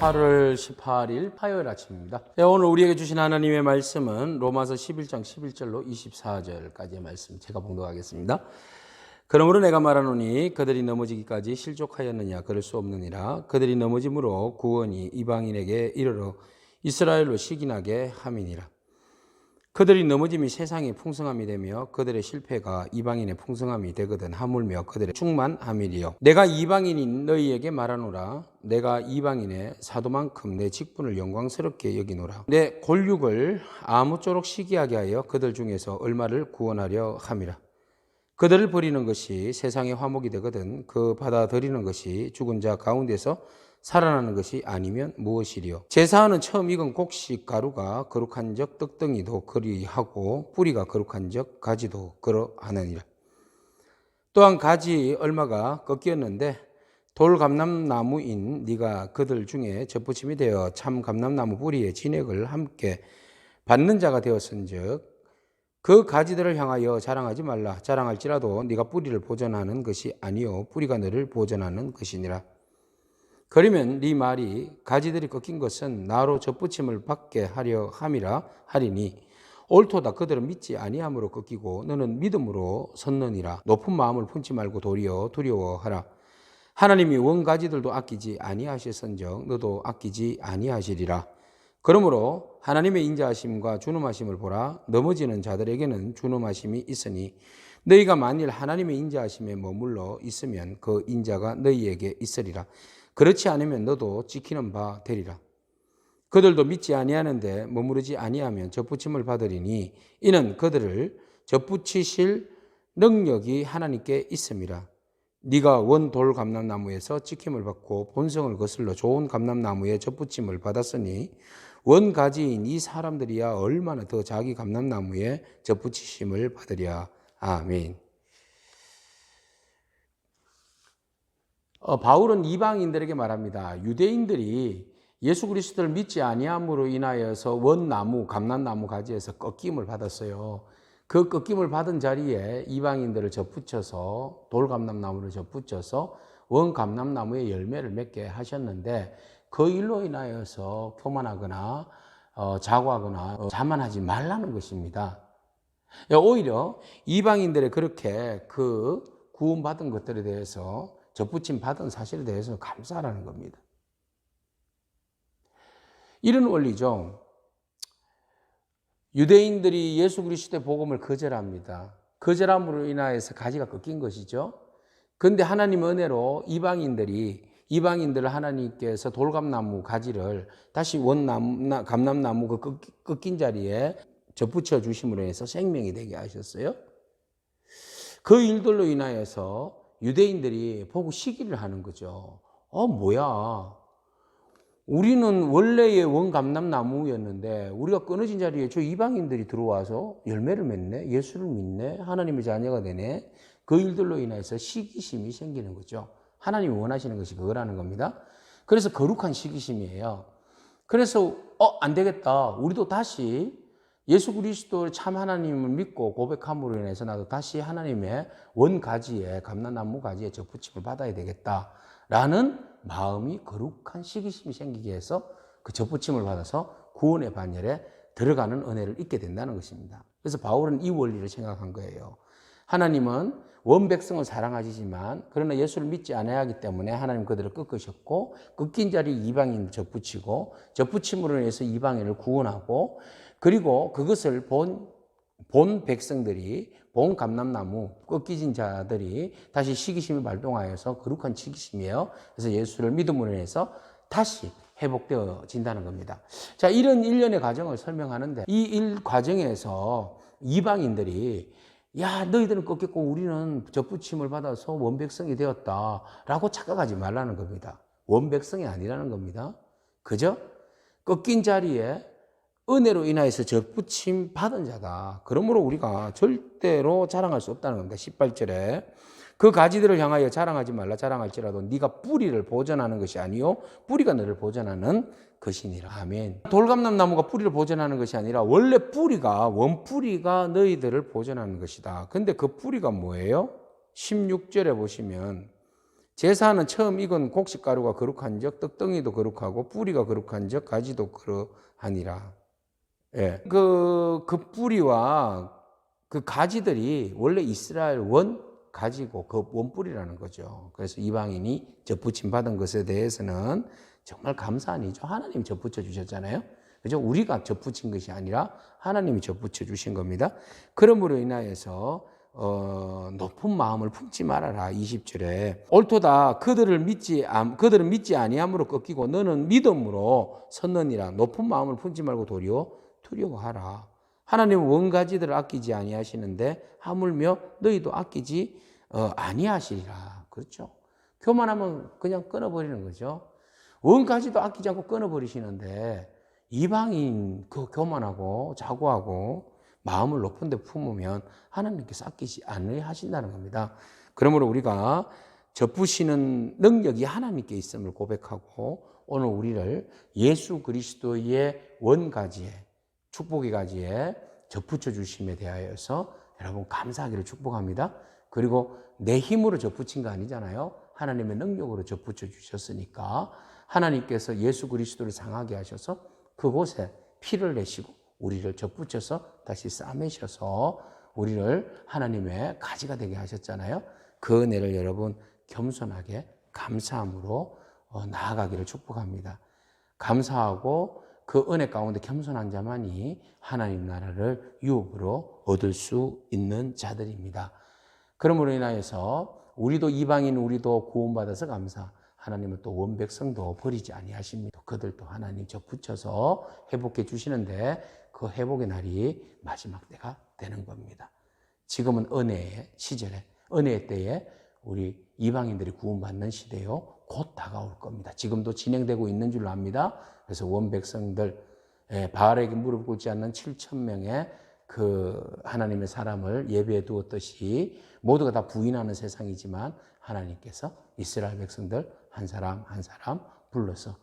8월 18일 화요일 아침입니다. 오늘 우리에게 주신 하나님의 말씀은 로마서 11장 11절로 24절까지의 말씀 제가 봉독하겠습니다. 그러므로 내가 말하노니 그들이 넘어지기까지 실족하였느냐 그럴 수 없느니라. 그들이 넘어짐으로 구원이 이방인에게 이르러 이스라엘로 시기나게 함이니라. 그들이 넘어짐이 세상의 풍성함이 되며 그들의 실패가 이방인의 풍성함이 되거든 하물며 그들의 충만함이리요. 내가 이방인인 너희에게 말하노라. 내가 이방인의 사도만큼 내 직분을 영광스럽게 여기노라. 내 골육을 아무쪼록 시기하게 하여 그들 중에서 얼마를 구원하려 함이라. 그들을 버리는 것이 세상의 화목이 되거든 그 받아들이는 것이 죽은 자 가운데서 살아나는 것이 아니면 무엇이리요. 제사하는 처음 익은 곡식 가루가 거룩한 적 떡덩이도 그리하고 뿌리가 거룩한 적 가지도 그러하느니라. 또한 가지 얼마가 꺾였는데 돌감람나무인 네가 그들 중에 젖붙임이 되어 참 감람나무 뿌리의 진액을 함께 받는 자가 되었은즉 그 가지들을 향하여 자랑하지 말라. 자랑할지라도 네가 뿌리를 보존하는 것이 아니요 뿌리가 너를 보존하는 것이니라. 그러면 네 말이 가지들이 꺾인 것은 나로 젖붙임을 받게 하려 함이라 하리니 옳도다. 그들은 믿지 아니함으로 꺾이고 너는 믿음으로 섰느니라. 높은 마음을 품지 말고 도리어 두려워하라. 하나님이 원가지들도 아끼지 아니하셨은즉 너도 아끼지 아니하시리라. 그러므로 하나님의 인자하심과 준엄하심을 보라. 넘어지는 자들에게는 준엄하심이 있으니 너희가 만일 하나님의 인자하심에 머물러 있으면 그 인자가 너희에게 있으리라. 그렇지 않으면 너도 지키는 바 되리라. 그들도 믿지 아니하는데 머무르지 아니하면 젖붙임을 받으리니 이는 그들을 젖붙이실 능력이 하나님께 있음이라. 네가 원 돌 감람나무에서 지킴을 받고 본성을 거슬러 좋은 감람나무에 젖붙임을 받았으니 원 가지인 이 사람들이야 얼마나 더 자기 감람나무에 젖붙이심을 받으랴. 아멘. 바울은 이방인들에게 말합니다. 유대인들이 예수 그리스도를 믿지 아니함으로 인하여서 원나무, 감람나무 가지에서 꺾임을 받았어요. 그 꺾임을 받은 자리에 이방인들을 덧붙여서 돌감람나무를 덧붙여서 원감람나무의 열매를 맺게 하셨는데 그 일로 인하여서 교만하거나 자고하거나 자만하지 말라는 것입니다. 오히려 이방인들의 그렇게 그 구원받은 것들에 대해서 덧붙임 받은 사실에 대해서 감사하라는 겁니다. 이런 원리죠. 유대인들이 예수 그리스도의 복음을 거절합니다. 거절함으로 인하여서 가지가 꺾인 것이죠. 그런데 하나님 은혜로 이방인들을 하나님께서 돌감나무 가지를 다시 감람나무 그 꺾인 자리에 덧붙여 주심으로 해서 생명이 되게 하셨어요. 그 일들로 인하여서 유대인들이 보고 시기를 하는 거죠. 뭐야. 우리는 원래의 원감람나무였는데 우리가 끊어진 자리에 저 이방인들이 들어와서 열매를 맺네. 예수를 믿네. 하나님의 자녀가 되네. 그 일들로 인해서 시기심이 생기는 거죠. 하나님이 원하시는 것이 그거라는 겁니다. 그래서 거룩한 시기심이에요. 그래서 안 되겠다. 우리도 다시 예수 그리스도를 참 하나님을 믿고 고백함으로 인해서 나도 다시 하나님의 원가지에 감람나무 가지에 젖붙임을 받아야 되겠다라는 마음이 거룩한 시기심이 생기게 해서 그 젖붙임을 받아서 구원의 반열에 들어가는 은혜를 잊게 된다는 것입니다. 그래서 바울은 이 원리를 생각한 거예요. 하나님은 원백성을 사랑하시지만 그러나 예수를 믿지 않아야 하기 때문에 하나님 그들을 꺾으셨고 꺾인 자리에 이방인을 젖붙이고 젖붙임으로 인해서 이방인을 구원하고 그리고 그것을 본 백성들이 본 감람나무 꺾이진 자들이 다시 시기심이 발동하여서 거룩한 시기심이에요. 그래서 예수를 믿음으로 인해서 다시 회복되어진다는 겁니다. 자, 이런 일련의 과정을 설명하는데 이 일 과정에서 이방인들이 야, 너희들은 꺾였고 우리는 젖붙임을 받아서 원백성이 되었다라고 착각하지 말라는 겁니다. 원백성이 아니라는 겁니다. 그죠? 꺾인 자리에 은혜로 인하여서 젖붙임 받은 자다. 그러므로 우리가 절대로 자랑할 수 없다는 겁니다. 18절에 그 가지들을 향하여 자랑하지 말라. 자랑할지라도 네가 뿌리를 보존하는 것이 아니요 뿌리가 너를 보존하는 것이니라. 아멘. 돌감람나무가 뿌리를 보존하는 것이 아니라 원래 원뿌리가 너희들을 보존하는 것이다. 근데 그 뿌리가 뭐예요? 16절에 보시면 제사는 처음 익은 곡식가루가 거룩한즉 떡덩이도 거룩하고 뿌리가 거룩한즉 가지도 그러하니라. 예. 그 뿌리와 그 가지들이 원래 이스라엘 원 가지고 그 원뿌리라는 거죠. 그래서 이방인이 접붙임 받은 것에 대해서는 정말 감사한 일이죠. 하나님이 접붙여 주셨잖아요. 그죠? 우리가 접붙인 것이 아니라 하나님이 접붙여 주신 겁니다. 그러므로 인하여서 높은 마음을 품지 말아라. 20절에 옳도다. 그들은 믿지 아니함으로 꺾이고 너는 믿음으로 섰느니라. 높은 마음을 품지 말고 도리어 두려워하라. 하나님은 원가지들을 아끼지 아니하시는데 하물며 너희도 아끼지 아니하시리라. 그렇죠? 교만하면 그냥 끊어버리는 거죠. 원가지도 아끼지 않고 끊어버리시는데 이방인 그 교만하고 자고하고 마음을 높은 데 품으면 하나님께서 아끼지 아니하신다는 겁니다. 그러므로 우리가 접으시는 능력이 하나님께 있음을 고백하고 오늘 우리를 예수 그리스도의 원가지에 축복의 가지에 접붙여 주심에 대하여서 여러분 감사하기를 축복합니다. 그리고 내 힘으로 접붙인 거 아니잖아요. 하나님의 능력으로 접붙여 주셨으니까 하나님께서 예수 그리스도를 상하게 하셔서 그곳에 피를 내시고 우리를 접붙여서 다시 싸매셔서 우리를 하나님의 가지가 되게 하셨잖아요. 그 은혜를 여러분 겸손하게 감사함으로 나아가기를 축복합니다. 감사하고 그 은혜 가운데 겸손한 자만이 하나님 나라를 유업으로 얻을 수 있는 자들입니다. 그러므로 인하여서 우리도 이방인 우리도 구원받아서 감사. 하나님은 또 원백성도 버리지 아니하십니다. 그들도 하나님 접붙여서 회복해 주시는데 그 회복의 날이 마지막 때가 되는 겁니다. 지금은 은혜의 시절에 은혜의 때에 우리 이방인들이 구원받는 시대요. 곧 다가올 겁니다. 지금도 진행되고 있는 줄로 압니다. 그래서 원백성들 바알에게 무릎 꿇지 않는 7,000명의 그 하나님의 사람을 예배해 두었듯이 모두가 다 부인하는 세상이지만 하나님께서 이스라엘 백성들 한 사람 한 사람 불러서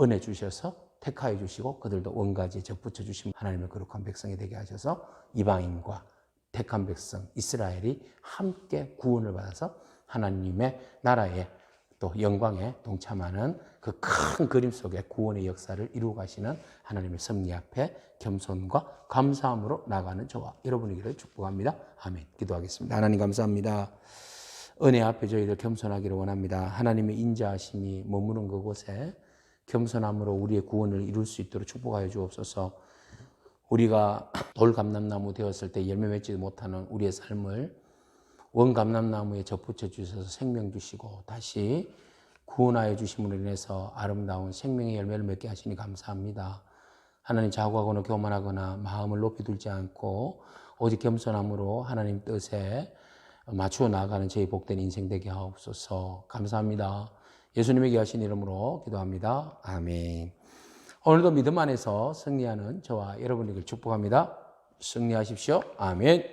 은혜 주셔서 택하여 주시고 그들도 원가지에 접붙여 주신 하나님의 거룩한 백성이 되게 하셔서 이방인과 택한 백성 이스라엘이 함께 구원을 받아서 하나님의 나라에 또 영광에 동참하는 그 큰 그림 속에 구원의 역사를 이루어 가시는 하나님의 섭리 앞에 겸손과 감사함으로 나가는 저와 여러분이기를 축복합니다. 아멘. 기도하겠습니다. 하나님 감사합니다. 은혜 앞에 저희들 겸손하기를 원합니다. 하나님의 인자하심이 머무는 그곳에 겸손함으로 우리의 구원을 이룰 수 있도록 축복하여 주옵소서. 우리가 돌감람나무 되었을 때 열매 맺지 못하는 우리의 삶을 원감람나무에 접붙여 주셔서 생명 주시고 다시 구원하여 주심으로 인해서 아름다운 생명의 열매를 맺게 하시니 감사합니다. 하나님 자고하거나 교만하거나 마음을 높이 들지 않고 오직 겸손함으로 하나님 뜻에 맞추어 나아가는 저희 복된 인생 되게 하옵소서. 감사합니다. 예수님에게 하신 이름으로 기도합니다. 아멘. 오늘도 믿음 안에서 승리하는 저와 여러분에게 축복합니다. 승리하십시오. 아멘.